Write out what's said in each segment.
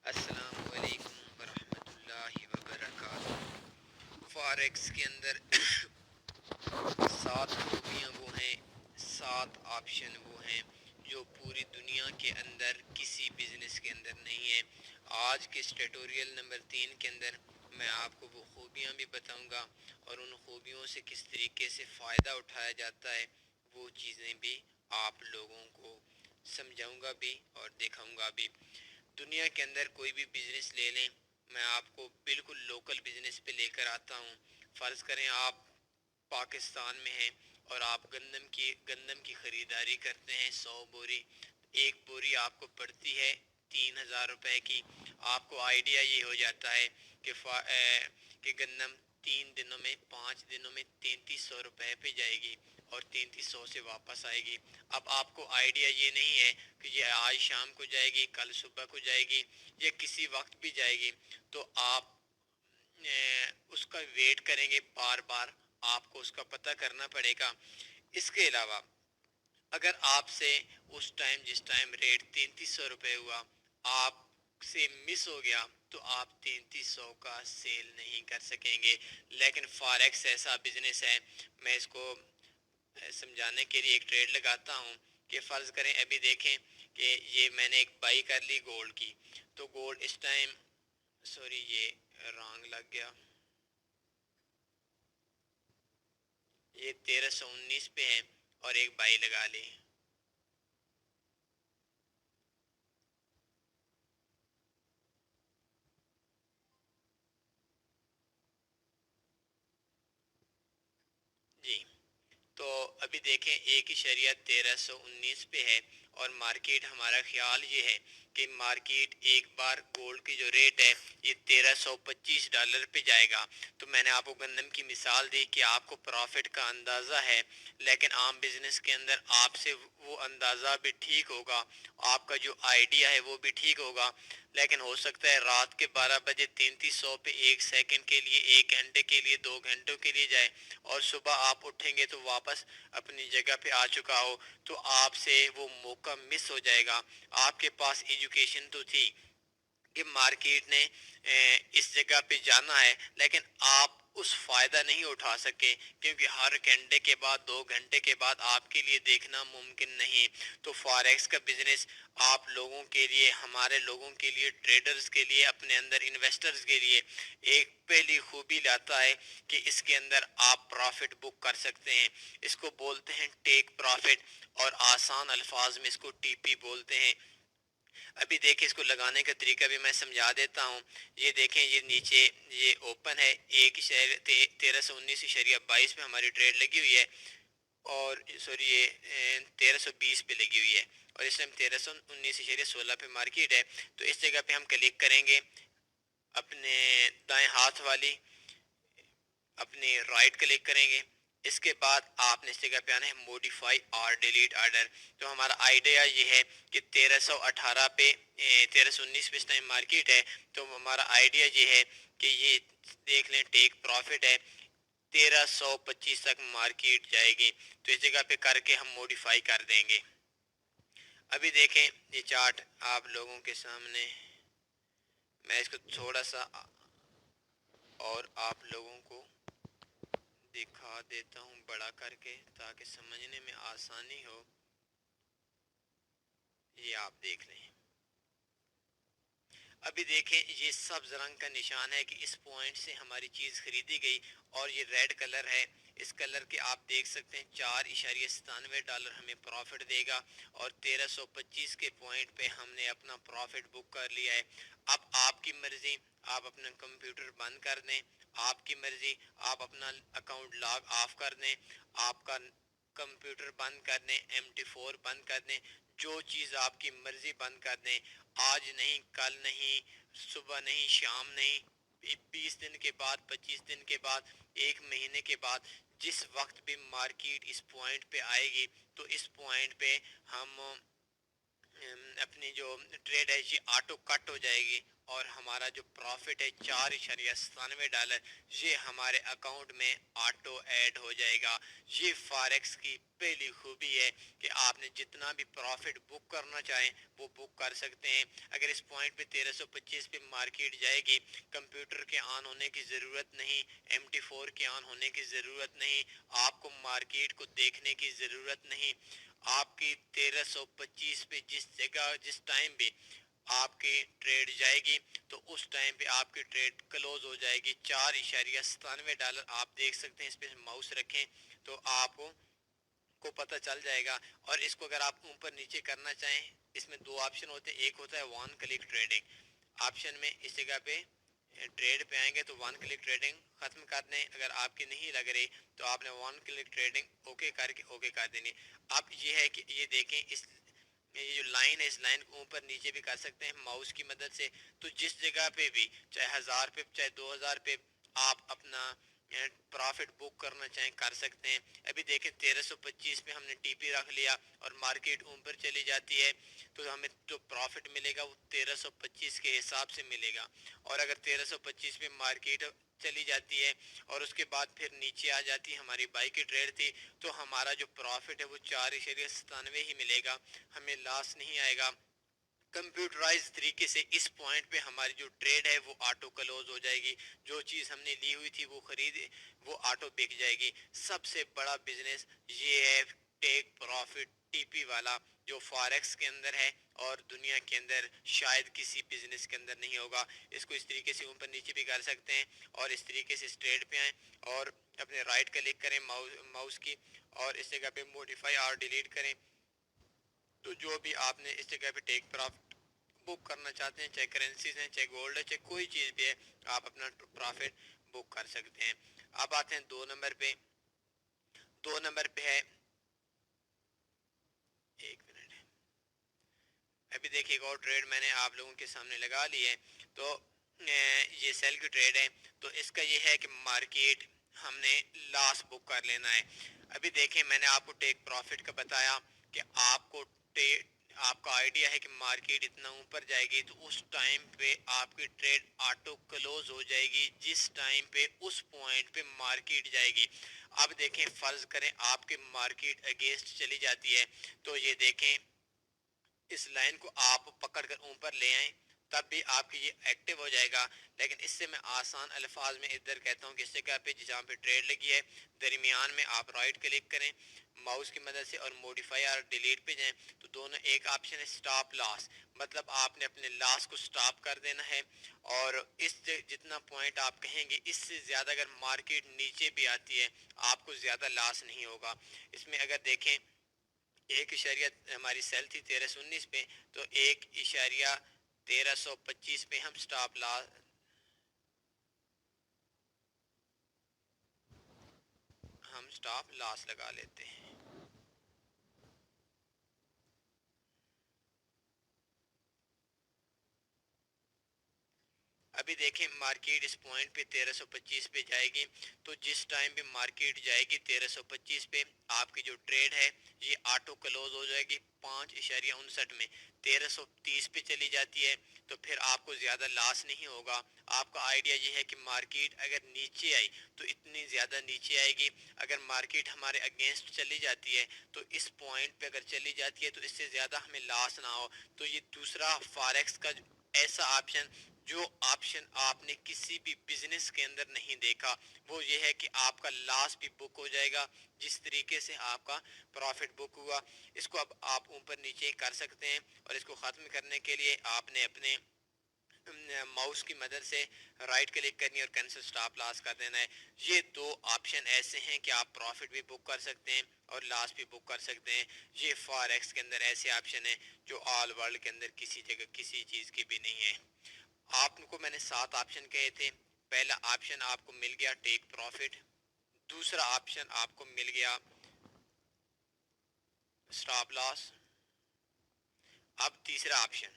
السلام علیکم ورحمۃ اللہ وبرکاتہ۔ فاریکس کے اندر 7 خوبیاں وہ ہیں، 7 آپشن وہ ہیں جو پوری دنیا کے اندر کسی بزنس کے اندر نہیں ہے۔ آج کے اسٹیٹوریل نمبر 3 کے اندر میں آپ کو وہ خوبیاں بھی بتاؤں گا اور ان خوبیوں سے کس طریقے سے فائدہ اٹھایا جاتا ہے وہ چیزیں بھی آپ لوگوں کو سمجھاؤں گا بھی اور دکھاؤں گا بھی۔ دنیا کے اندر کوئی بھی بزنس لے لیں، میں آپ کو بالکل لوکل بزنس پہ لے کر آتا ہوں۔ فرض کریں آپ پاکستان میں ہیں اور آپ گندم کی خریداری کرتے ہیں 100 بوری۔ ایک بوری آپ کو پڑتی ہے 3,000 روپے کی۔ آپ کو آئیڈیا یہ ہو جاتا ہے کہ گندم 3 دنوں میں 5 دنوں میں 3,300 روپے پہ جائے گی اور 3,300 سے واپس آئے گی۔ اب آپ کو آئیڈیا یہ نہیں ہے کہ یہ آج شام کو جائے گی، کل صبح کو جائے گی یا کسی وقت بھی جائے گی، تو آپ اس کا ویٹ کریں گے بار بار، آپ کو اس کا پتہ کرنا پڑے گا۔ اس کے علاوہ اگر آپ سے اس ٹائم جس ٹائم ریٹ 3,300 روپے ہوا آپ سے مس ہو گیا تو آپ 3,300 کا سیل نہیں کر سکیں گے۔ لیکن فاریکس ایسا بزنس ہے، میں اس کو سمجھانے کے لیے ایک ٹریڈ لگاتا ہوں کہ فرض کریں ابھی دیکھیں کہ یہ میں نے ایک بائی کر لی گولڈ کی، تو گولڈ اس ٹائم، سوری یہ رانگ لگ گیا، یہ 1,319 پہ ہے اور ایک بائی لگا لی۔ جی تو ابھی دیکھیں 1,1319 پہ ہے اور مارکیٹ، ہمارا خیال یہ ہے کہ مارکیٹ ایک بار گولڈ کی جو ریٹ ہے یہ $1,325 پہ جائے گا۔ تو میں نے آپ کو گندم کی مثال دی کہ آپ کو پروفٹ کا اندازہ ہے، لیکن عام بزنس کے اندر آپ سے وہ اندازہ بھی ٹھیک ہوگا، آپ کا جو آئیڈیا ہے وہ بھی ٹھیک ہوگا، لیکن ہو سکتا ہے رات کے 12 بجے 3,300 پہ 1 سیکنڈ کے لیے، 1 گھنٹے کے لیے، 2 گھنٹوں کے لیے جائے اور صبح آپ اٹھیں گے تو واپس اپنی جگہ پہ آ چکا ہو، تو آپ سے وہ موقع مس ہو جائے گا۔ آپ کے پاس ایجوکیشن تو تھی کہ مارکیٹ نے اس جگہ پہ جانا ہے، لیکن آپ اس فائدہ نہیں اٹھا سکے کیونکہ ہر گھنٹے کے بعد، 2 گھنٹے کے بعد آپ کے لیے دیکھنا ممکن نہیں۔ تو فاریکس کا بزنس آپ لوگوں کے لیے، ہمارے لوگوں کے لیے، ٹریڈرز کے لیے، اپنے اندر انویسٹرز کے لیے ایک پہلی خوبی لاتا ہے کہ اس کے اندر آپ پروفٹ بک کر سکتے ہیں۔ اس کو بولتے ہیں ٹیک پروفٹ اور آسان الفاظ میں اس کو ٹی پی بولتے ہیں۔ ابھی دیکھیں اس کو لگانے کا طریقہ بھی میں سمجھا دیتا ہوں۔ یہ دیکھیں یہ نیچے یہ اوپن ہے، 1319.22 پہ ہماری ٹریڈ لگی ہوئی ہے اور سوری یہ 1320 پہ لگی ہوئی ہے اور اس ٹائم 1319.16 پہ مارکیٹ ہے۔ تو اس جگہ پہ ہم کلک کریں گے اپنے دائیں ہاتھ والی، اپنے رائٹ کلک کریں گے، اس کے بعد آپ نے اس جگہ پہ آنا ہے موڈیفائی اور ڈیلیٹ آرڈر۔ تو ہمارا آئیڈیا یہ ہے کہ 1318 پہ 1319 پہ اس ٹائم مارکیٹ ہے، تو ہمارا آئیڈیا یہ ہے کہ یہ دیکھ لیں ٹیک پروفٹ ہے، 1325 تک مارکیٹ جائے گی، تو اس جگہ پہ کر کے ہم موڈیفائی کر دیں گے۔ ابھی دیکھیں یہ چارٹ آپ لوگوں کے سامنے، میں اس کو تھوڑا سا اور آپ لوگوں کو دکھا دیتا ہوں بڑا کر کے تاکہ سمجھنے میں آسانی ہو۔ یہ آپ دیکھ لیں، ابھی دیکھیں یہ سبز رنگ کا نشان ہے کہ اس پوائنٹ سے ہماری چیز خریدی گئی اور یہ ریڈ کلر ہے، اس کلر کے آپ دیکھ سکتے ہیں $4.97 ہمیں پروفٹ دے گا اور 1325 کے پوائنٹ پہ ہم نے اپنا پروفٹ بک کر لیا ہے۔ اب آپ کی مرضی، آپ اپنا کمپیوٹر بند کر دیں، آپ کی مرضی آپ اپنا اکاؤنٹ لاگ آف کر دیں، آپ کا کمپیوٹر بند کر دیں، MT4 بند کر دیں، جو چیز آپ کی مرضی بند کر دیں، آج نہیں، کل نہیں، صبح نہیں، شام نہیں، 20 دن کے بعد، 25 دن کے بعد، 1 مہینے کے بعد، جس وقت بھی مارکیٹ اس پوائنٹ پہ آئے گی تو اس پوائنٹ پہ ہم اپنی جو ٹریڈ ہے یہ آٹو کٹ ہو جائے گی اور ہمارا جو پروفٹ ہے $4.97، یہ ہمارے اکاؤنٹ میں آٹو ایڈ ہو جائے گا۔ یہ فاریکس کی پہلی خوبی ہے کہ آپ نے جتنا بھی پروفٹ بک کرنا چاہیں وہ بک کر سکتے ہیں۔ اگر اس پوائنٹ پہ 1325 پہ مارکیٹ جائے گی، کمپیوٹر کے آن ہونے کی ضرورت نہیں، MT4 کے آن ہونے کی ضرورت نہیں، آپ کو مارکیٹ کو دیکھنے کی ضرورت نہیں۔ آپ کی 1325 پہ جس جگہ جس ٹائم پہ آپ کی ٹریڈ جائے گی تو اس ٹائم پہ آپ کی ٹریڈ کلوز ہو جائے گی۔ $4.97 آپ دیکھ سکتے ہیں، اس پہ ماؤس رکھیں تو آپ کو پتہ چل جائے گا۔ اور اس کو اگر آپ اوپر نیچے کرنا چاہیں، اس میں دو آپشن ہوتے ہیں، ایک ہوتا ہے ون کلک ٹریڈنگ آپشن میں، اس جگہ پہ ٹریڈ پہ آئیں گے تو ون کلک ٹریڈنگ ختم کر دیں۔ اگر آپ کی نہیں لگ رہی تو آپ نے ون کلک ٹریڈنگ اوکے کر کے اوکے کر دینی۔ اب یہ ہے کہ یہ دیکھیں، اس یہ جو لائن ہے، اس لائن کو اوپر نیچے بھی کر سکتے ہیں ماؤس کی مدد سے۔ تو جس جگہ پہ بھی، چاہے 1000 پہ چاہے 2000 پہ آپ اپنا پروفٹ بک کرنا چاہیں کر سکتے ہیں۔ ابھی دیکھیں 1325 پہ ہم نے ٹی پی رکھ لیا اور مارکیٹ اوپر چلی جاتی ہے تو ہمیں جو پروفٹ ملے گا وہ 1325 کے حساب سے ملے گا۔ اور اگر 1325 پہ مارکیٹ چلی جاتی ہے اور اس کے بعد پھر نیچے آ جاتی ہے، ہماری بائی کی ٹریڈ تھی، تو ہمارا جو پروفٹ ہے وہ 4.97 ہی ملے گا، ہمیں لاس نہیں آئے گا۔ کمپیوٹرائز طریقے سے اس پوائنٹ پہ ہماری جو ٹریڈ ہے وہ آٹو کلوز ہو جائے گی، جو چیز ہم نے لی ہوئی تھی وہ خرید وہ آٹو بک جائے گی۔ سب سے بڑا بزنس یہ ہے ٹیک پروفٹ ٹی پی والا، جو فاریکس کے اندر ہے اور دنیا کے اندر شاید کسی بزنس کے اندر نہیں ہوگا۔ اس کو اس طریقے سے اوپر نیچے بھی کر سکتے ہیں اور اس طریقے سے اسٹریٹ پہ آئیں اور اپنے رائٹ کلک کریں ماؤس کی اور اس جگہ پہ موڈیفائی اور ڈیلیٹ کریں، تو جو بھی آپ نے اس جگہ پہ ٹیک پروفٹ بک کرنا چاہتے ہیں، چاہے کرنسیز ہیں، چاہے گولڈ ہے، چاہے کوئی چیز بھی ہے، آپ اپنا پروفٹ بک کر سکتے ہیں۔ اب آتے ہیں دو نمبر پہ۔ دو نمبر پہ ہے، ایک منٹ، ابھی دیکھیے ایک اور ٹریڈ میں نے آپ لوگوں کے سامنے لگا لی ہے۔ تو یہ سیل کی ٹریڈ ہے، تو اس کا یہ ہے کہ مارکیٹ ہم نے لاس بک کر لینا ہے۔ ابھی دیکھیں میں نے آپ کو ٹیک پروفٹ کا بتایا کہ آپ کو آپ کا آئیڈیا ہے کہ مارکیٹ اتنا اوپر جائے گی تو اس ٹائم پہ آپ کی ٹریڈ آٹو کلوز ہو جائے گی، جس ٹائم پہ اس پوائنٹ پہ مارکیٹ جائے گی۔ اب دیکھیں فرض کریں آپ کی مارکیٹ اگینسٹ چلی جاتی ہے تو یہ دیکھیں اس لائن کو آپ پکڑ کر اوپر لے آئیں تب بھی آپ کی یہ ایکٹیو ہو جائے گا۔ لیکن اس سے میں آسان الفاظ میں ادھر کہتا ہوں کہ اس جگہ پہ جہاں پہ ٹریڈ لگی ہے درمیان میں آپ رائٹ کلک کریں ماؤس کی مدد سے اور موڈیفائی اور ڈیلیٹ پہ جائیں تو دونوں ایک آپشن ہے سٹاپ لاس، مطلب آپ نے اپنے لاس کو سٹاپ کر دینا ہے اور اس جتنا پوائنٹ آپ کہیں گے اس سے زیادہ اگر مارکیٹ نیچے بھی آتی ہے آپ کو زیادہ لاس نہیں ہوگا۔ اس میں اگر دیکھیں 1 ہماری سیل تھی 1319 پہ، تو 1.1325 پہ ہم سٹاپ لاس لگا لیتے ہیں۔ ابھی دیکھیں مارکیٹ اس پوائنٹ پہ 1325 پہ جائے گی، تو جس ٹائم پہ مارکیٹ جائے گی 1325 پہ آپ کی جو ٹریڈ ہے یہ آٹو کلوز ہو جائے گی 5.59 میں۔ 1330 پہ چلی جاتی ہے تو پھر آپ کو زیادہ لاس نہیں ہوگا۔ آپ کا آئیڈیا یہ ہے کہ مارکیٹ اگر نیچے آئی تو اتنی زیادہ نیچے آئے گی، اگر مارکیٹ ہمارے اگینسٹ چلی جاتی ہے تو اس پوائنٹ پہ اگر چلی جاتی ہے تو اس سے زیادہ ہمیں لاس نہ ہو۔ تو یہ دوسرا فاریکس کا ایسا آپشن جو آپشن آپ نے کسی بھی بزنس کے اندر نہیں دیکھا، وہ یہ ہے کہ آپ کا لاس بھی بک ہو جائے گا جس طریقے سے آپ کا پروفٹ بک ہوا۔ اس کو اب آپ اوپر نیچے کر سکتے ہیں اور اس کو ختم کرنے کے لیے آپ نے اپنے ماؤس کی مدد سے رائٹ کلک کرنی اور کینسل سٹاپ لاس کر دینا ہے۔ یہ دو آپشن ایسے ہیں کہ آپ پروفٹ بھی بک کر سکتے ہیں اور لاس بھی بک کر سکتے ہیں۔ یہ فاریکس کے اندر ایسے آپشن ہیں جو آل ورلڈ کے اندر کسی جگہ کسی چیز کی بھی نہیں ہے۔ آپ کو میں نے 7 آپشن کہے تھے۔ پہلا آپشن آپ کو مل گیا ٹیک پروفٹ، دوسرا آپشن آپ کو مل گیا سٹاپ لاس، اب تیسرا آپشن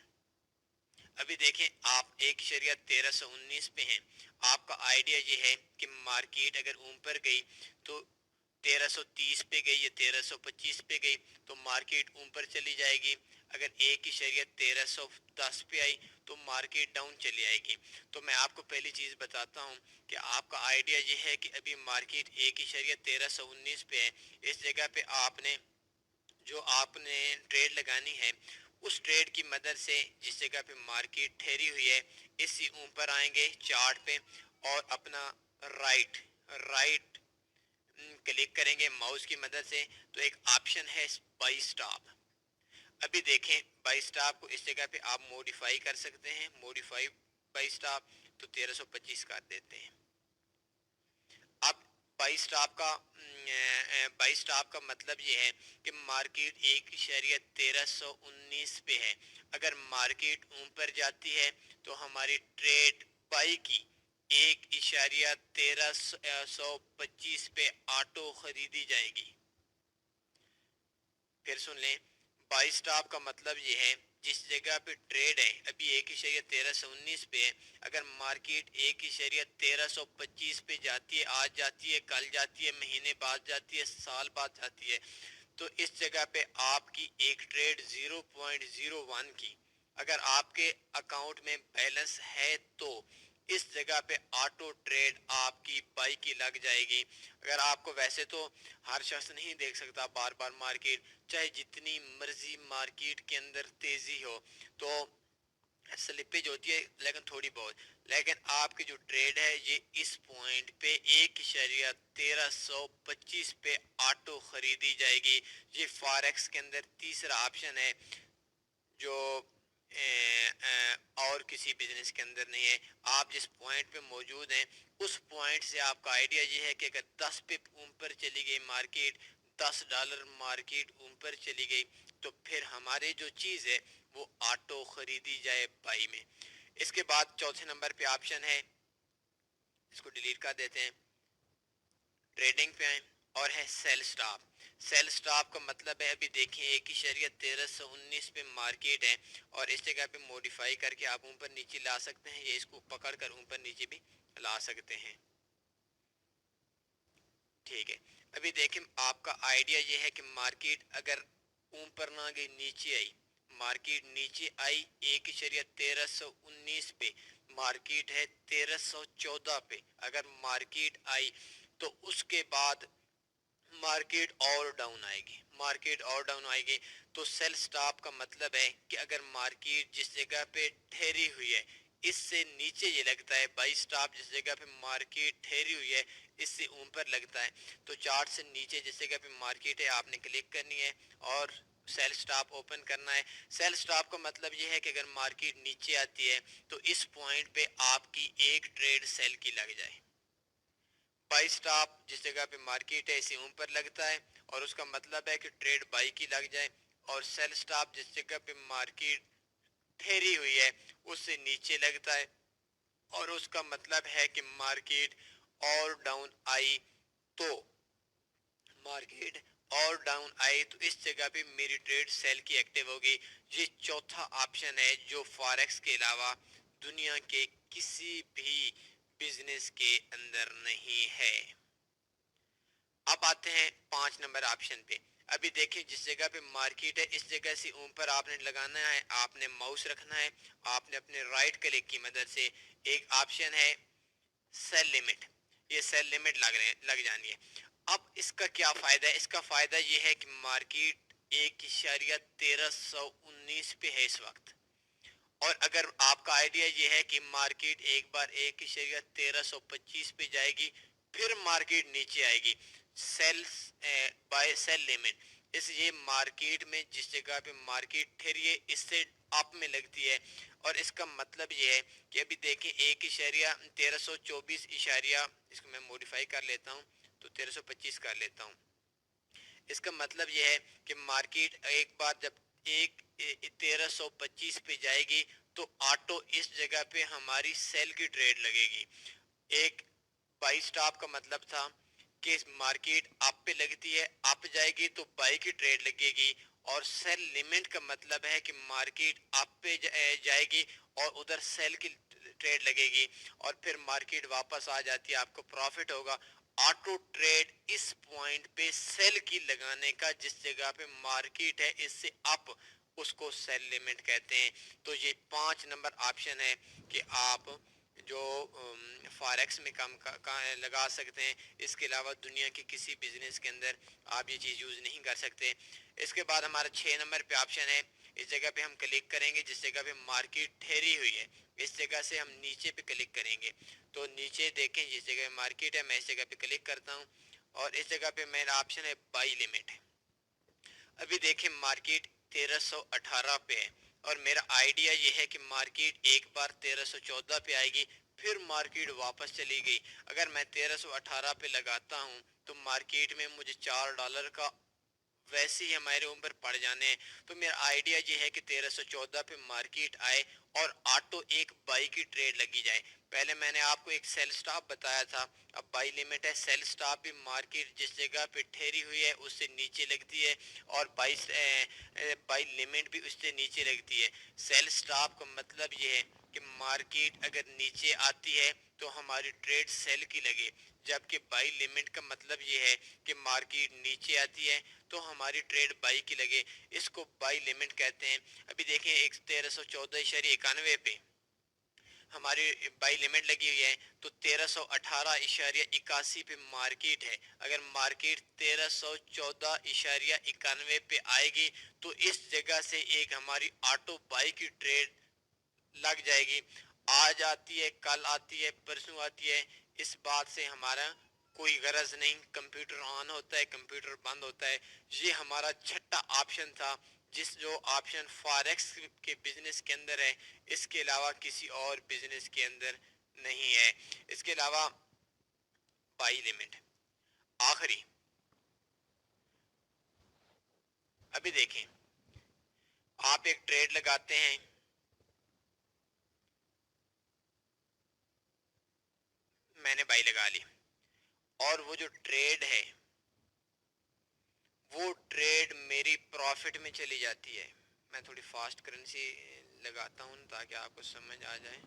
ابھی دیکھیں آپ 1.1319 پہ ہیں۔ آپ کا آئیڈیا یہ ہے کہ مارکیٹ اگر اوپر گئی تو 1330 پہ گئی یا 1325 پہ گئی تو مارکیٹ اوپر چلی جائے گی۔ اگر 1.1310 پہ آئی تو مارکیٹ ڈاؤن چلی آئے گی. تو میں آپ کو پہلی چیز بتاتا ہوں کہ آپ کا آئیڈیا یہ ہے کہ ابھی مارکیٹ 1.1319 پہ ہے. اس جگہ پہ آپ نے ٹریڈ لگانی ہے اس ٹریڈ کی مدد سے جس جگہ پہ مارکیٹ ٹھہری ہوئی ہے اس سے اوپر آئیں گے چارٹ پہ اور اپنا رائٹ کلک کریں گے ماؤس کی مدد سے تو ایک آپشن ہے بائی سٹاپ. ابھی دیکھیں بائی سٹاپ کو اس جگہ پہ آپ موڈیفائی کر سکتے ہیں. موڈیفائی بائی سٹاپ تو 1325 کر دیتے ہیں. اب بائی سٹاپ کا مطلب یہ ہے کہ مارکیٹ 1.1319 پہ ہے. اگر مارکیٹ اوپر جاتی ہے تو ہماری ٹریڈ بائی کی 1.1325 پہ آٹو خریدی جائے گی. پھر سن لیں بائی سٹاپ کا مطلب یہ ہے جس جگہ پہ ٹریڈ ہے ابھی 1.1319 پہ ہے اگر مارکیٹ 1.1325 پہ جاتی ہے آج جاتی ہے کل جاتی ہے مہینے بعد جاتی ہے سال بعد جاتی ہے تو اس جگہ پہ آپ کی ایک ٹریڈ 0.01 کی اگر آپ کے اکاؤنٹ میں بیلنس ہے تو اس جگہ پہ آٹو ٹریڈ آپ کی بائی کی لگ جائے گی. اگر آپ کو ویسے تو ہر شخص نہیں دیکھ سکتا بار بار مارکیٹ چاہے جتنی مرضی مارکیٹ کے اندر تیزی ہو تو سلپیج ہوتی ہے لیکن تھوڑی بہت لیکن آپ کی جو ٹریڈ ہے یہ اس پوائنٹ پہ 1.1325 پہ آٹو خریدی جائے گی. یہ فاریکس کے اندر تیسرا آپشن ہے جو اور کسی بزنس کے اندر نہیں ہے. آپ جس پوائنٹ پہ موجود ہیں اس پوائنٹ سے آپ کا آئیڈیا یہ ہے کہ اگر 10 پہ اوپر چلی گئی مارکیٹ $10 مارکیٹ اوپر چلی گئی تو پھر ہمارے جو چیز ہے وہ آٹو خریدی جائے بائی میں. اس کے بعد چوتھے نمبر پہ آپشن ہے اس کو ڈیلیٹ کر دیتے ہیں ٹریڈنگ پہ آئیں اور ہے سیل سٹاپ. سیل سٹاپ کا مطلب ہے ابھی دیکھیں 1.1319 پہ مارکیٹ ہے اور اس جگہ پہ موڈیفائی کر کے آپ اوپر نیچے لا سکتے ہیں یا اس کو پکڑ کر اوپر نیچے بھی لا سکتے ہیں. ٹھیک ہے ابھی دیکھیں آپ کا آئیڈیا یہ ہے کہ مارکیٹ اگر اوپر نہ گئی نیچے آئی مارکیٹ نیچے آئی 1.1319 پہ مارکیٹ ہے 1314 پہ اگر مارکیٹ آئی تو اس کے بعد مارکیٹ اور ڈاؤن آئے گی تو سیل سٹاپ کا مطلب ہے کہ اگر مارکیٹ جس جگہ پہ ٹھہری ہوئی ہے اس سے نیچے یہ لگتا ہے بائی سٹاپ جس جگہ پہ مارکیٹ ٹھہری ہوئی ہے اس سے اوپر لگتا ہے تو چارٹ سے نیچے جس جگہ پہ مارکیٹ ہے آپ نے کلک کرنی ہے اور سیل سٹاپ اوپن کرنا ہے. سیل سٹاپ کا مطلب یہ ہے کہ اگر مارکیٹ نیچے آتی ہے تو اس پوائنٹ پہ آپ کی ایک ٹریڈ سیل کی لگ جائے. بائی سٹاپ جس جگہ پہ مارکیٹ ہے اسے اوپر لگتا ہے اور اس کا مطلب ہے کہ ٹریڈ بائی کی لگ جائے اور سیل سٹاپ جس جگہ پہ مارکیٹ ٹھہری ہوئی ہے اس سے نیچے لگتا ہے اور اس کا مطلب ہے کہ مارکیٹ اور ڈاؤن آئی تو اس جگہ پہ میری ٹریڈ سیل کی ایکٹیو ہوگی. یہ چوتھا آپشن ہے جو فاریکس کے علاوہ دنیا کے کسی بھی بزنس کے اندر نہیں ہے. اب آتے ہیں 5 نمبر آپشن پہ. ابھی دیکھیں جس جگہ پہ مارکیٹ ہے اس جگہ سے اوپر آپ نے لگانا ہے آپ نے ماؤس رکھنا ہے آپ نے اپنے رائٹ کلک کی مدد سے ایک آپشن ہے سیل لیمٹ یہ سیل لیمٹ لگ جانی ہے. اب اس کا کیا فائدہ ہے اس کا فائدہ یہ ہے کہ مارکیٹ 1.1319 پہ ہے اس وقت اور اگر آپ کا آئیڈیا یہ ہے کہ مارکیٹ ایک بار 1.1325 پہ جائے گی پھر مارکیٹ نیچے آئے گی بائی سیل لیمٹ اس یہ مارکیٹ میں جس جگہ پہ مارکیٹ ٹھہری ہے اس سے اپ میں لگتی ہے اور اس کا مطلب یہ ہے کہ ابھی دیکھیں 1.1324 اشاریہ اس کو میں موڈیفائی کر لیتا ہوں تو 1325 کر لیتا ہوں. اس کا مطلب یہ ہے کہ مارکیٹ ایک بار جب 1325 پہ جائے گی تو آٹو اس جگہ پہ ہماری سیل کی ٹریڈ لگے گی. ایک بائی سٹاپ کا مطلب تھا کہ مارکیٹ اپ پہ لگتی ہے اپ جائے گی تو بائی کی ٹریڈ لگے گی اور سیل لیمٹ کا مطلب ہے کہ مارکیٹ اپ پہ جائے گی اور ادھر سیل کی ٹریڈ لگے گی اور پھر مارکیٹ واپس آ جاتی ہے آپ کو پروفٹ ہوگا. آٹو ٹریڈ اس پوائنٹ پہ سیل کی لگانے کا جس جگہ پہ مارکیٹ ہے اس سے اپ اس کو سیل لیمٹ کہتے ہیں۔ تو یہ 5 نمبر آپشن ہے کہ آپ جو فاریکس میں کام لگا سکتے ہیں، اس کے علاوہ دنیا کے کسی بزنس کے اندر آپ یہ چیز یوز نہیں کر سکتے۔ اس کے بعد ہمارا 6 نمبر پہ آپشن ہے، اس جگہ پہ ہم کلک کریں گے جس جگہ پہ مارکیٹ ٹھہری ہوئی ہے، اس جگہ سے ہم نیچے پہ کلک کریں گے تو نیچے دیکھیں جس جگہ مارکیٹ ہے، میں اس جگہ پہ کلک کرتا ہوں اور اس جگہ پہ میرا آپشن ہے بائی لیمٹ۔ ابھی دیکھیں مارکیٹ 1318 پہ ہے اور میرا آئیڈیا یہ ہے کہ مارکیٹ ایک بار 1314 پہ آئے گی، پھر مارکیٹ واپس چلی گئی۔ اگر میں 1318 پہ لگاتا ہوں تو مارکیٹ میں مجھے $4 کا ویسے ہی ہمارے اوپر پڑ جانے ہیں۔ تو میرا آئیڈیا یہ ہے کہ 1314 پہ مارکیٹ آئے اور آٹو ایک بائی کی ٹریڈ لگی جائے۔ پہلے میں نے آپ کو ایک سیل سٹاپ بتایا تھا، اب بائی لیمٹ ہے۔ سیل سٹاپ بھی مارکیٹ جس جگہ پہ ٹھہری ہوئی ہے اس سے نیچے لگتی ہے اور بائی لیمٹ بھی اس سے نیچے لگتی ہے۔ سیل سٹاپ کا مطلب یہ ہے کہ مارکیٹ اگر نیچے آتی ہے تو ہماری ٹریڈ سیل کی لگے، جبکہ بائی لیمٹ کا مطلب یہ ہے کہ مارکیٹ نیچے آتی ہے تو ہماری ٹریڈ بائی کی لگے، اس کو بائی لیمٹ کہتے ہیں۔ ابھی دیکھیں 1314.91 پہ ہماری بائی لیمٹ لگی ہوئی ہے تو 1318.81 پہ مارکیٹ ہے۔ اگر مارکیٹ 1314.91 پہ آئے گی تو اس جگہ سے ایک ہماری آٹو بائی کی ٹریڈ لگ جائے گی۔ آج آتی ہے، کل آتی ہے، پرسوں آتی ہے، اس بات سے ہمارا کوئی غرض نہیں۔ کمپیوٹر آن ہوتا ہے، کمپیوٹر بند ہوتا ہے۔ یہ ہمارا چھٹا آپشن تھا، جو آپشن فاریکس کے بزنس کے اندر ہے، اس کے علاوہ کسی اور بزنس کے اندر نہیں ہے۔ اس کے علاوہ بائی لیمٹ آخری۔ ابھی دیکھیں آپ ایک ٹریڈ لگاتے ہیں، میں نے بائی لگا لی اور وہ جو ٹریڈ ہے وہ ٹریڈ میری پروفٹ میں چلی جاتی ہے۔ میں تھوڑی فاسٹ کرنسی لگاتا ہوں تاکہ آپ کو سمجھ آ جائے۔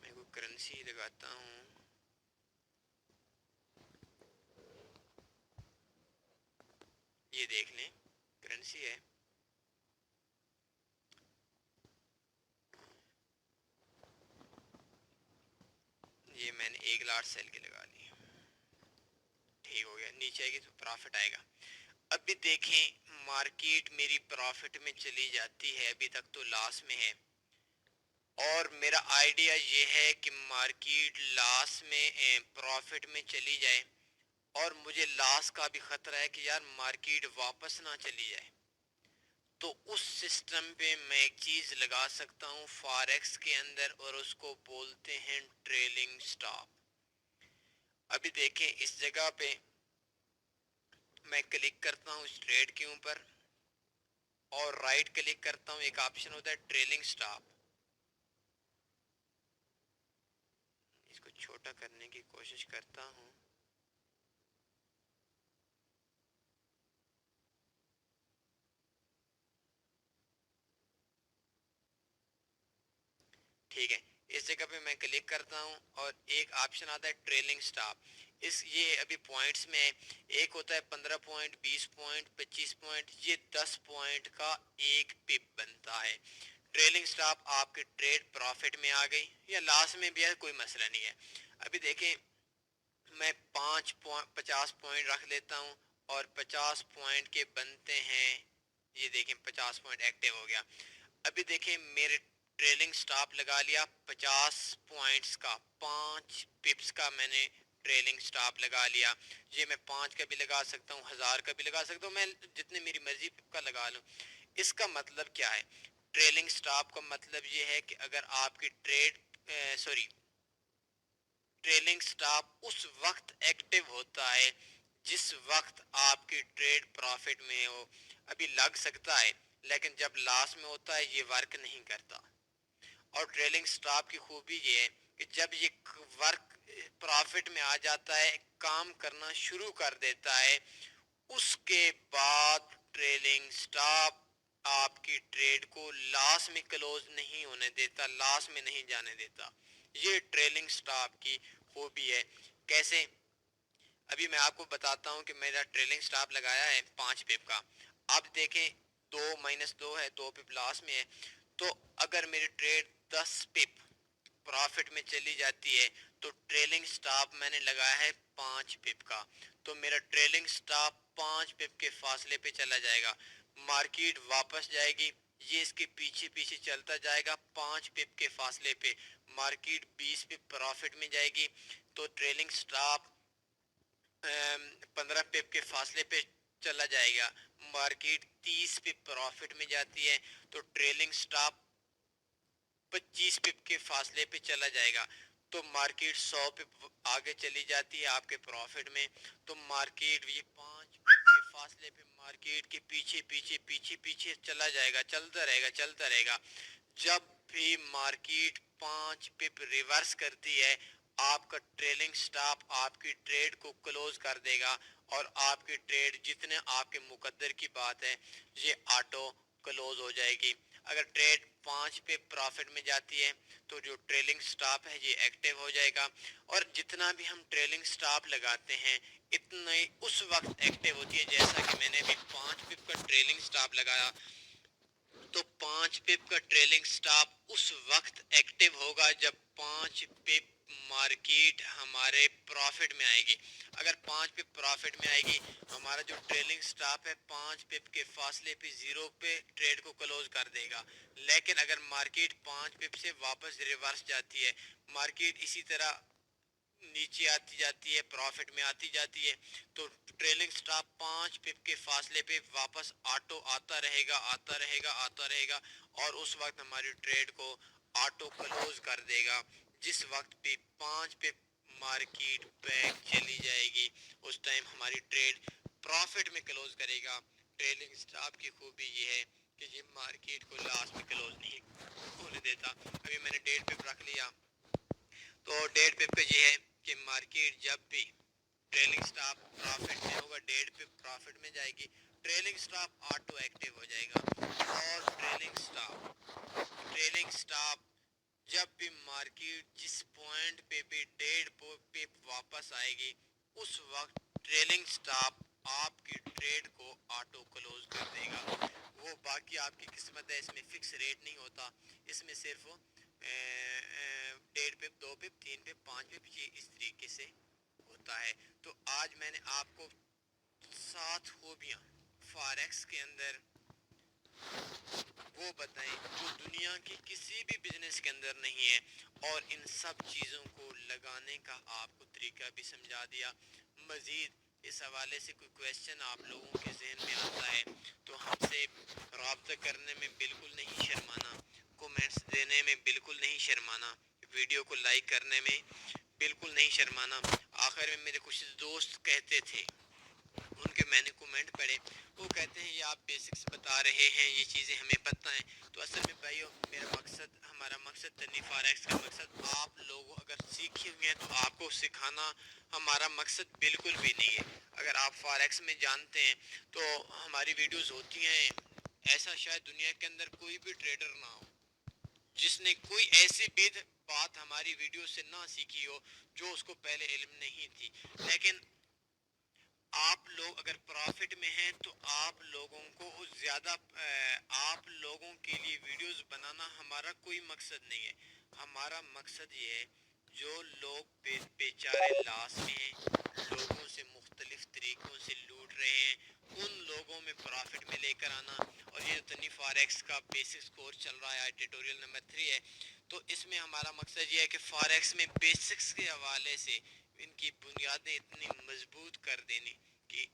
میں کوئی کرنسی لگاتا ہوں، یہ دیکھ لیں کرنسی ہے، یہ میں نے 1 لاٹ سیل کی لگا لی، ٹھیک ہو گیا۔ نیچے آئے گی تو پروفٹ آئے گا۔ ابھی دیکھیں مارکیٹ میری پروفٹ میں چلی جاتی ہے، ابھی تک تو لاس میں ہے اور میرا آئیڈیا یہ ہے کہ مارکیٹ لاس میں پروفٹ میں چلی جائے اور مجھے لاس کا بھی خطرہ ہے کہ یار مارکیٹ واپس نہ چلی جائے، تو اس سسٹم پہ میں ایک چیز لگا سکتا ہوں فاریکس کے اندر اور اس کو بولتے ہیں ٹریلنگ سٹاپ۔ ابھی دیکھیں اس جگہ پہ میں کلک کرتا ہوں اس ٹریڈ کے اوپر اور رائٹ کلک کرتا ہوں، ایک آپشن ہوتا ہے ٹریلنگ سٹاپ، اس کو چھوٹا کرنے کی کوشش کرتا ہوں۔ ٹھیک ہے، اس جگہ پہ میں کلک کرتا ہوں اور ایک آپشن آتا ہے ٹریلنگ سٹاپ۔ یہ ابھی پوائنٹس میں ایک ہوتا ہے 15 پوائنٹ، 20 پوائنٹ، 25 پوائنٹ، یہ 10 پوائنٹ کا ایک پپ بنتا ہے۔ ٹریلنگ سٹاپ آپ کے ٹریڈ پروفٹ میں آ گئی یا لاس میں بھی ہے، کوئی مسئلہ نہیں ہے۔ ابھی دیکھیں میں 50 پوائنٹ رکھ لیتا ہوں اور 50 پوائنٹ کے بنتے ہیں، یہ دیکھیں 50 پوائنٹ ایکٹیو ہو گیا۔ ابھی دیکھیں میرے ٹریلنگ سٹاپ لگا لیا 50 پوائنٹس کا، 5 پپس کا میں نے ٹریلنگ سٹاپ لگا لیا۔ یہ میں 5 کا بھی لگا سکتا ہوں، 1000 کا بھی لگا سکتا ہوں، میں جتنے میری مرضی پپ کا لگا لوں۔ اس کا مطلب کیا ہے؟ ٹریلنگ سٹاپ کا مطلب یہ ہے کہ اگر آپ کی ٹریلنگ سٹاپ اس وقت ایکٹیو ہوتا ہے جس وقت آپ کی ٹریڈ پروفٹ میں ہو۔ ابھی لگ سکتا ہے لیکن جب لاس میں ہوتا ہے یہ ورک نہیں کرتا۔ اور ٹریلنگ سٹاپ کی خوبی یہ ہے کہ جب یہ ورک پروفٹ میں آ جاتا ہے، کام کرنا شروع کر دیتا ہے، اس کے بعد ٹریلنگ سٹاپ آپ کی ٹریڈ کو لاس میں کلوز نہیں ہونے دیتا، لاس میں نہیں جانے دیتا۔ یہ ٹریلنگ سٹاپ کی خوبی ہے۔ کیسے؟ ابھی میں آپ کو بتاتا ہوں کہ میرا ٹریلنگ سٹاپ لگایا ہے 5 پپ کا۔ اب دیکھیں 2 - 2 ہے, 2 پپ لاس میں ہے. تو اگر میری ٹریڈ 10 پپ پروفٹ میں چلی جاتی ہے تو ٹریلنگ سٹاپ میں نے لگایا ہے 5 پپ کا, تو میرا ٹریلنگ سٹاپ 5 پپ کے فاصلے پہ چلا جائے گا. مارکیٹ واپس جائے گی, یہ اس کے پیچھے پیچھے چلتا جائے گا 5 پپ کے فاصلے پہ. مارکیٹ 20 پپ پروفٹ میں جائے گی تو ٹریلنگ سٹاپ 15 پپ کے فاصلے پہ چلا جائے گا. مارکیٹ 30 پپ پروفٹ میں جاتی ہے تو ٹریلنگ سٹاپ 25 پپ کے فاصلے پہ چلا جائے گا. تو مارکیٹ 100 پپ آگے چلی جاتی ہے آپ کے پروفٹ میں, تو مارکیٹ یہ 5 پپ کے فاصلے پہ مارکیٹ کے پیچھے پیچھے پیچھے پیچھے چلا جائے گا, چلتا رہے گا چلتا رہے گا. جب بھی مارکیٹ 5 پپ ریورس کرتی ہے, آپ کا ٹریلنگ سٹاپ آپ کی ٹریڈ کو کلوز کر دے گا, اور آپ کی ٹریڈ جتنے آپ کے مقدر کی بات ہے یہ آٹو کلوز ہو جائے گی. اگر ٹریڈ 5 پہ پروفٹ میں جاتی ہے تو جو ٹریلنگ سٹاپ ہے یہ ایکٹیو ہو جائے گا, اور جتنا بھی ہم ٹریلنگ سٹاپ لگاتے ہیں اتنا ہی اس وقت ایکٹیو ہوتی ہے. جیسا کہ میں نے بھی 5 پپ کا ٹریلنگ سٹاپ لگایا تو 5 پپ کا ٹریلنگ سٹاپ اس وقت ایکٹیو ہوگا جب 5 پپ مارکیٹ ہمارے پروفٹ میں آئے گی. اگر 5 پپ پروفٹ میں آئے گی, ہمارا جو ٹریلنگ سٹاپ ہے 5 پپ کے فاصلے پہ 0 پہ ٹریڈ کو کلوز کر دے گا. لیکن اگر مارکیٹ 5 پپ سے واپس ریورس جاتی ہے, مارکیٹ اسی طرح نیچے آتی جاتی ہے پروفٹ میں آتی جاتی ہے, تو ٹریلنگ سٹاپ 5 پپ کے فاصلے پہ واپس آٹو آتا رہے گا آتا رہے گا آتا رہے گا, اور اس وقت ہماری ٹریڈ کو آٹو کلوز کر دے گا. جس وقت بھی 5 پہ مارکیٹ بیک چلی جائے گی اس ٹائم ہماری ٹریڈ پروفٹ میں کلوز کرے گا. ٹریلنگ سٹاپ کی خوبی یہ ہے کہ یہ مارکیٹ کو لاسٹ میں کلوز نہیں ہونے دیتا. ابھی میں نے 1.5 پپ رکھ لیا تو 1.5 پپ کا یہ ہے کہ مارکیٹ جب بھی ٹریلنگ سٹاپ پروفٹ میں ہوگا 1.5 پپ پروفٹ میں جائے گی, ٹریلنگ سٹاپ آٹو ایکٹیو ہو جائے گا. اور ٹریلنگ سٹاپ جب بھی مارکیٹ جس پوائنٹ پہ بھی 1.5 پپ واپس آئے گی اس وقت ٹریلنگ سٹاپ آپ کی ٹریڈ کو آٹو کلوز کر دے گا. وہ باقی آپ کی قسمت ہے, اس میں فکس ریٹ نہیں ہوتا, اس میں صرف 1.5 پپ 2 پپ 3 پپ 5 پپ یہ اس طریقے سے ہوتا ہے. تو آج میں نے آپ کو 7 خوبیاں فاریکس کے اندر وہ بتائیں جو دنیا کی کسی بھی بزنس کے اندر نہیں ہے, اور ان سب چیزوں کو لگانے کا آپ کو طریقہ بھی سمجھا دیا. مزید اس حوالے سے کوئی کویسچن آپ لوگوں کے ذہن میں آتا ہے تو ہم سے رابطہ کرنے میں بالکل نہیں شرمانا, کومنٹس دینے میں بالکل نہیں شرمانا, ویڈیو کو لائک کرنے میں بالکل نہیں شرمانا. آخر میں میرے کچھ دوست کہتے تھے, ان کے میں نے کومنٹ پڑھے, وہ کہتے ہیں یہ آپ بیسکس بتا رہے ہیں, یہ چیزیں ہمیں پتہ ہیں. تو اصل میں بھائیو ہمارا مقصد تنی فاریکس کا مقصد آپ لوگوں اگر سیکھے ہوئے ہیں تو آپ کو سکھانا ہمارا مقصد بالکل بھی نہیں ہے. اگر آپ فاریکس میں جانتے ہیں تو ہماری ویڈیوز ہوتی ہیں, ایسا شاید دنیا کے اندر کوئی بھی ٹریڈر نہ ہو جس نے کوئی ایسی بات ہماری ویڈیو سے نہ سیکھی ہو جو اس کو پہلے علم نہیں تھی. لیکن آپ لوگ اگر پروفٹ میں ہیں تو آپ لوگوں کو زیادہ آپ لوگوں کے لیے ویڈیوز بنانا ہمارا کوئی مقصد نہیں ہے. ہمارا مقصد یہ ہے جو لوگ بیچارے لاس میں ہیں, لوگوں سے مختلف طریقوں سے لوٹ رہے ہیں, ان لوگوں میں پروفٹ میں لے کر آنا. اور یہ تنی فاریکس کا بیسکس کورس چل رہا ہے, ٹیوٹوریل نمبر 3 ہے, تو اس میں ہمارا مقصد یہ ہے کہ فاریکس میں بیسکس کے حوالے سے ان کی بنیادیں اتنی مضبوط کر دینی کہ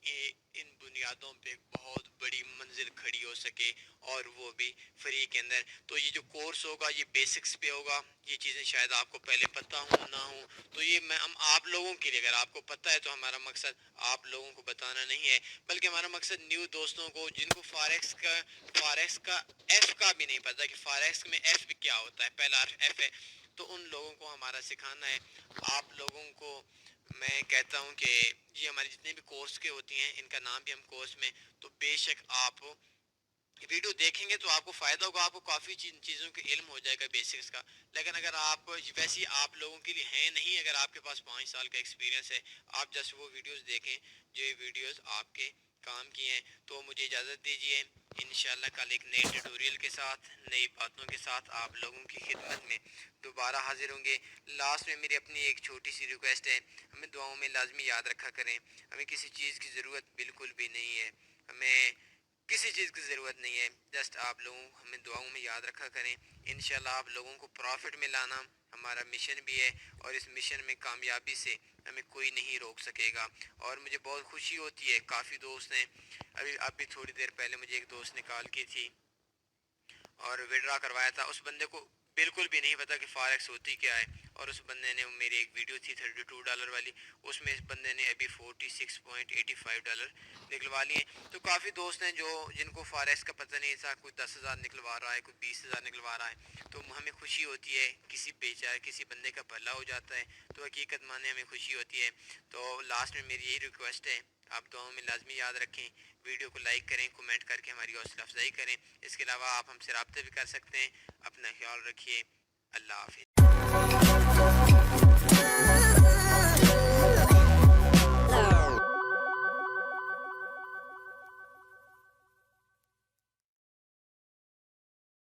ان بنیادوں پہ بہت بڑی منزل کھڑی ہو سکے, اور وہ بھی فری کے اندر. تو یہ جو کورس ہوگا یہ بیسکس پہ ہوگا, یہ چیزیں شاید آپ کو پہلے پتہ ہوں نہ ہوں, تو یہ ہم آپ لوگوں کے لیے, اگر آپ کو پتہ ہے تو ہمارا مقصد آپ لوگوں کو بتانا نہیں ہے, بلکہ ہمارا مقصد نیو دوستوں کو جن کو فاریکس کا ایف کا بھی نہیں پتہ کہ فاریکس میں ایف بھی کیا ہوتا ہے, پہلا ایف ہے, تو ان لوگوں کو ہمارا سکھانا ہے. آپ لوگوں کو میں کہتا ہوں کہ یہ ہمارے جتنے بھی کورس کے ہوتی ہیں ان کا نام بھی ہم کورس میں, تو بے شک آپ ویڈیو دیکھیں گے تو آپ کو فائدہ ہوگا, آپ کو کافی چیزوں کے علم ہو جائے گا بیسکس کا. لیکن اگر آپ ویسے آپ لوگوں کے لیے ہیں نہیں, اگر آپ کے پاس 5 سال کا ایکسپیرینس ہے, آپ جسٹ وہ ویڈیوز دیکھیں جو ویڈیوز آپ کے کام کیے ہیں. تو مجھے اجازت دیجیے، انشاءاللہ کل ایک نئے ٹیٹوریل کے ساتھ، نئی باتوں کے ساتھ آپ لوگوں کی خدمت میں دوبارہ حاضر ہوں گے. لاسٹ میں میری اپنی ایک چھوٹی سی ریکویسٹ ہے، ہمیں دعاؤں میں لازمی یاد رکھا کریں. ہمیں کسی چیز کی ضرورت بالکل بھی نہیں ہے، ہمیں کسی چیز کی ضرورت نہیں ہے، جسٹ آپ لوگوں ہمیں دعاؤں میں یاد رکھا کریں. انشاءاللہ آپ لوگوں کو پرافٹ میں لانا ہمارا مشن بھی ہے، اور اس مشن میں کامیابی سے ہمیں کوئی نہیں روک سکے گا. اور مجھے بہت خوشی ہوتی ہے، کافی دوست ہیں، ابھی تھوڑی دیر پہلے مجھے ایک دوست نے کال کی تھی اور وڈرا کروایا تھا. اس بندے کو بالکل بھی نہیں پتا کہ فاریکس ہوتی کیا ہے، اور اس بندے نے میری ایک ویڈیو تھی $32 والی، اس میں اس بندے نے ابھی $46.85 نکلوا لیے. تو کافی دوست ہیں جو جن کو فاریکس کا پتہ نہیں تھا، کوئی 10,000 نکلوا رہا ہے، کوئی 20,000 نکلوا رہا ہے. تو ہمیں خوشی ہوتی ہے کسی بیچارے کسی بندے کا بھلا ہو جاتا ہے، تو حقیقت مانے ہمیں خوشی ہوتی ہے. تو لاسٹ میں میری یہی ریکویسٹ ہے، آپ دعاؤں میں لازمی یاد رکھیں، ویڈیو کو لائک کریں، کمنٹ کر کے ہماری حوصلہ افزائی کریں. اس کے علاوہ آپ ہم سے رابطہ بھی کر سکتے ہیں. اپنا خیال رکھیے. اللہ حافظ.